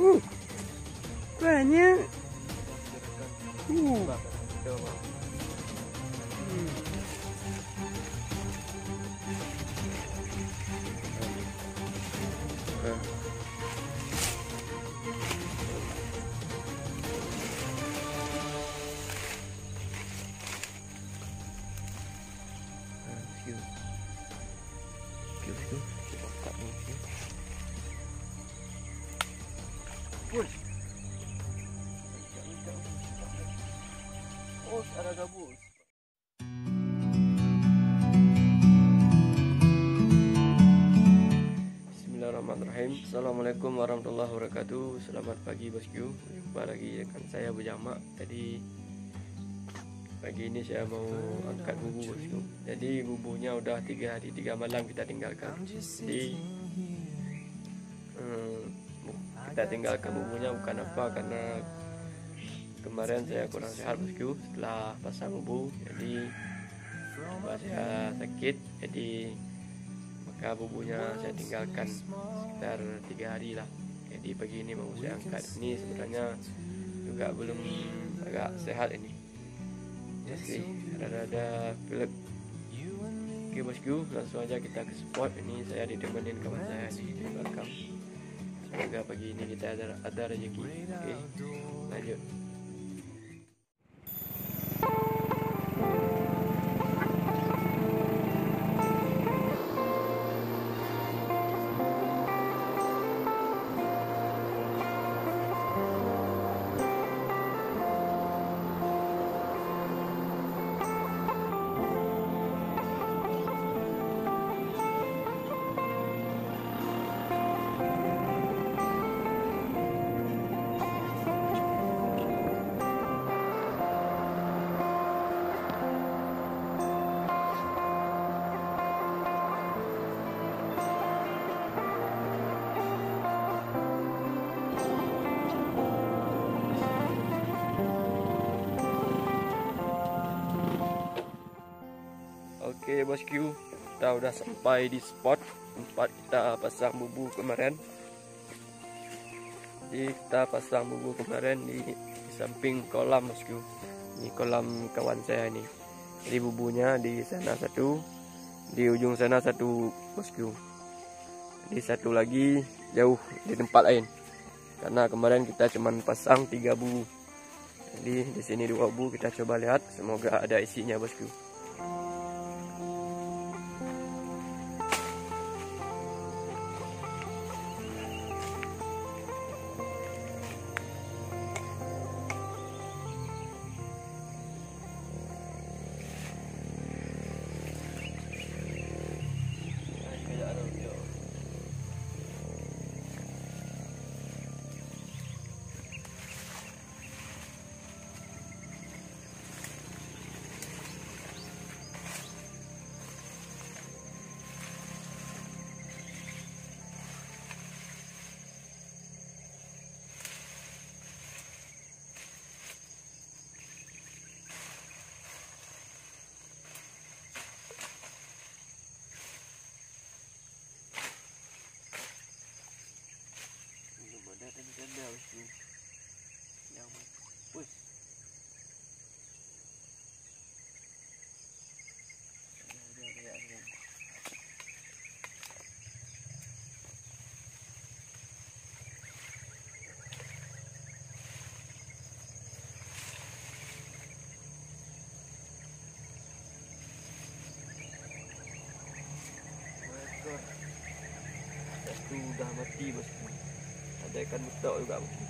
Banyak. Oh, ada gabus. Bismillahirrahmanirrahim. Assalamualaikum warahmatullahi wabarakatuh. Selamat pagi bosku. Jumpa lagi dengan saya berjamak. Jadi pagi ini saya mau angkat bubu bosku. Jadi bubunya udah 3 hari 3 malam kita tinggalkan. Jadi kita tinggalkan bubunya bukan apa, karena kemarin saya kurang sehat bosku setelah pasang bubu. Jadi saya sakit, jadi maka bubunya saya tinggalkan sekitar 3 hari lah. Jadi pagi ini mau saya angkat. Ini sebenarnya juga belum agak sehat ini, masih rada-rada pilek. Oke bosku, langsung aja kita ke spot. Ini saya ditemenin kawan saya di belakang. Semoga pagi ini kita ada rezeki. Oke, lanjut. Oke bosku, kita udah sampai di spot tempat kita pasang bubu kemarin. Jadi kita pasang bubu kemarin di samping kolam bosku. Ini kolam kawan saya ini. Jadi bubunya di sana satu, di ujung sana satu bosku. Jadi satu lagi jauh di tempat lain. Karena kemarin kita cuman pasang 3 bubu. Jadi di sini 2 bubu, kita coba lihat, semoga ada isinya bosku. Satu udah mati bosku. Ada ikan butak juga bosku.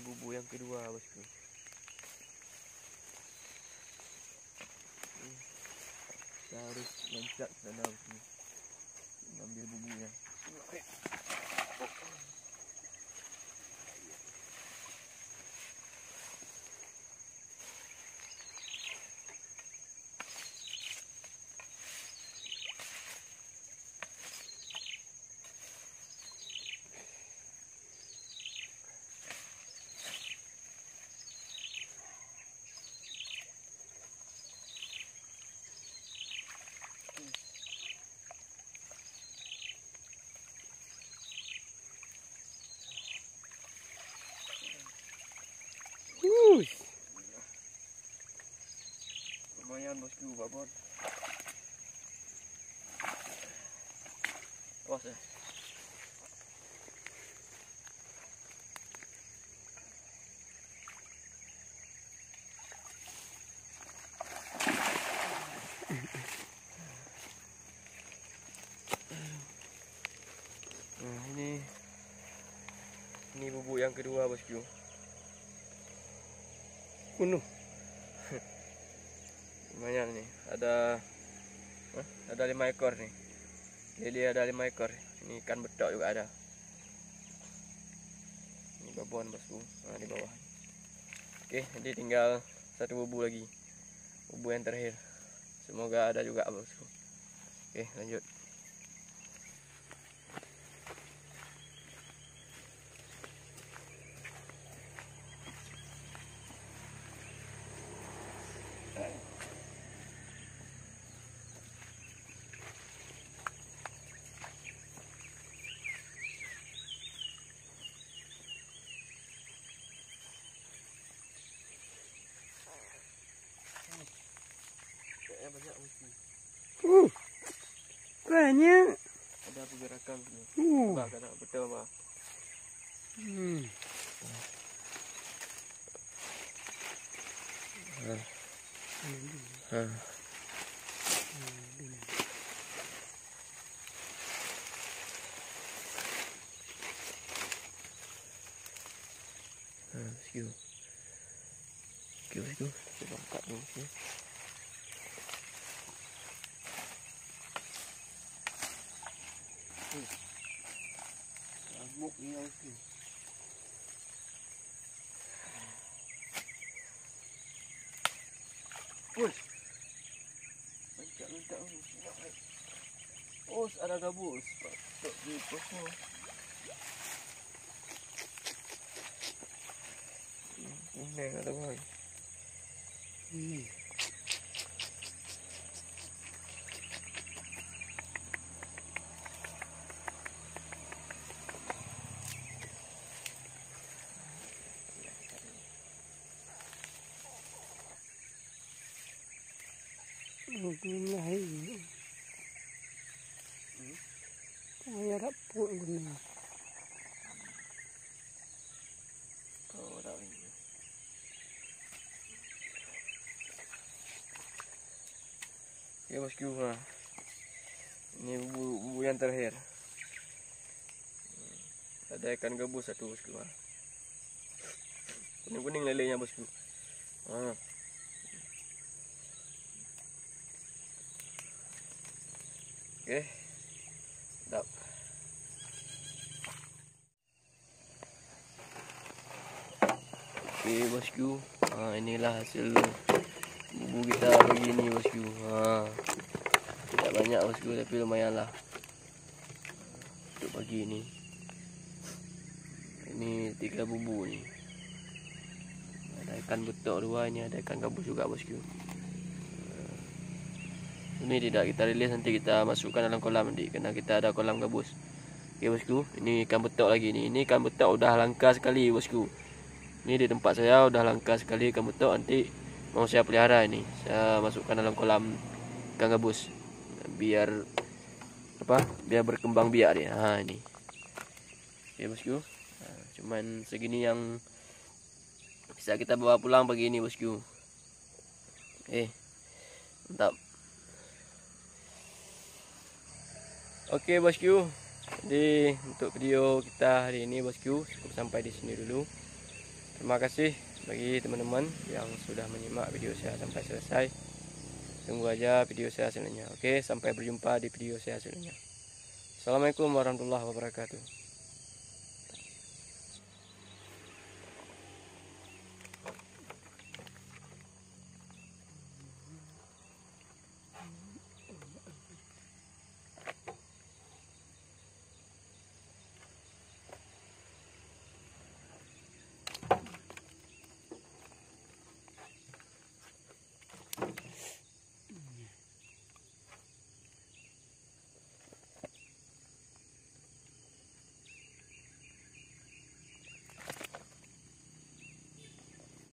bubu yang kedua bosku. Kita harus loncat ke sana bosku, mengambil bubunya. Lumayan bosku, babon. Awas ya. Nah, ini bubuk yang kedua bosku. Penuh. Lumayan nih, ada 5 ekor nih. Jadi ada 5 ekor. Ini ikan betok juga ada. Ini babon bosku, di bawah. Oke, jadi tinggal satu bubu lagi, bubu yang terakhir. Semoga ada juga bosku. Oke, lanjut. Banyak bosku. Banyak. Ada pergerakan tuh. Bah, kena betul bah. Bosku. Kita angkat dulu sini. Amuk ni bosku. Push. Loncat. Oh, ada gabus. Patut di bosku. Ini ada lagi. Saya rapuk guna. Oh, dah ini. Oke bosku, ini bubu yang terakhir. Ada ikan gabus satu bosku. Kuning-kuning lelenya bosku. Oke, sedap. Oke bosku, inilah hasil bubu kita pagi ini bosku. Tidak banyak bosku, tapi lumayan lah untuk pagi ini. Ini 3 bubu nih. Ada ikan betok 2, ini ada ikan gabus juga bosku. Ini tidak kita rilis, nanti kita masukkan dalam kolam nanti, karena kita ada kolam gabus. Oke bosku, ini ikan betok lagi nih. Ini ikan betok udah langka sekali bosku. Ini di tempat saya udah langka sekali ikan betok. Nanti mau saya pelihara ini, saya masukkan dalam kolam ikan gabus, biar biar berkembang biak dia. Ini. Oke bosku, cuman segini yang bisa kita bawa pulang pagi ini bosku. Mantap. Oke bosku, jadi untuk video kita hari ini bosku cukup sampai di sini dulu. Terima kasih bagi teman-teman yang sudah menyimak video saya sampai selesai. Tunggu aja video saya selanjutnya. Oke, sampai berjumpa di video saya selanjutnya. Assalamualaikum warahmatullahi wabarakatuh.